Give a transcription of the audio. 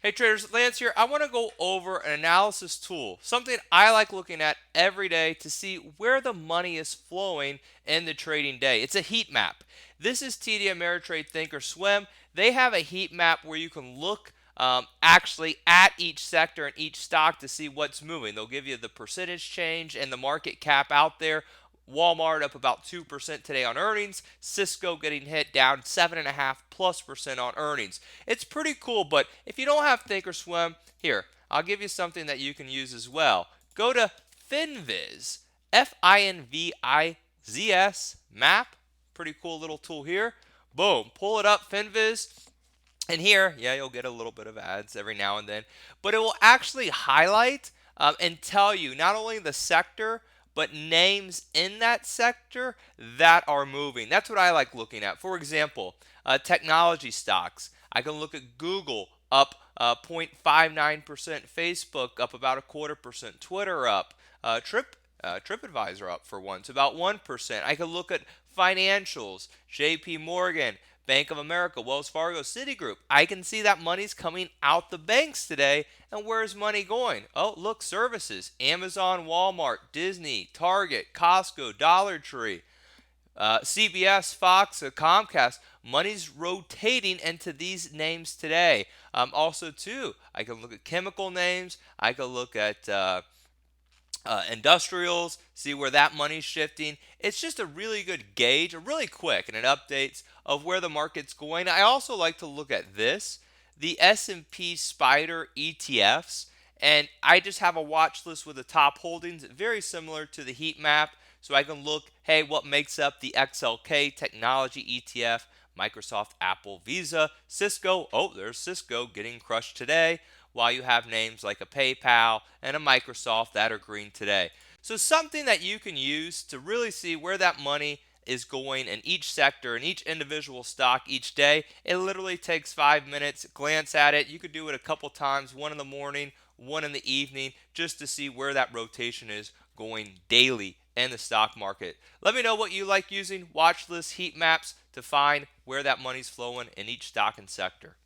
Hey traders, Lance here. I want to go over an analysis tool, something I like looking at every day to see where the money is flowing in the trading day. It's a heat map. This is TD Ameritrade Thinkorswim. They have a heat map where you can look actually at each sector and each stock to see what's moving. They'll give you the percentage change and the market cap out there. Walmart up about 2% today on earnings. Cisco getting hit down 7.5%+ on earnings. It's pretty cool, but if you don't have Thinkorswim, here, I'll give you something that you can use as well. Go to Finviz, Finviz map. Pretty cool little tool here. Boom, pull it up, Finviz. And here, yeah, you'll get a little bit of ads every now and then, but it will actually highlight and tell you not only the sector, but names in that sector that are moving. That's what I like looking at. For example, technology stocks. I can look at Google up 0.59%, Facebook up about 0.25%, Twitter up, TripAdvisor up for once, about 1%. I can look at financials, JP Morgan, Bank of America, Wells Fargo, Citigroup. I can see that money's coming out the banks today. And where's money going? Oh, look, services. Amazon, Walmart, Disney, Target, Costco, Dollar Tree, CBS, Fox, Comcast. Money's rotating into these names today. Also, too, I can look at chemical names. I can look at industrials, see where that money's shifting. It's just a really good gauge, really quick, and it updates of where the market's going. I also like to look at this, the S&P Spider ETFs, and I just have a watch list with the top holdings, very similar to the heat map. So I can look, hey, what makes up the XLK technology ETF? Microsoft, Apple, Visa, Cisco. Oh, there's Cisco getting crushed today, while you have names like a PayPal and a Microsoft that are green today. So something that you can use to really see where that money is going in each sector and each individual stock each day. It literally takes 5 minutes. Glance at it. You could do it a couple times, one in the morning, one in the evening, just to see where that rotation is going daily in the stock market. Let me know what you like using watch lists, heat maps to find where that money's flowing in each stock and sector.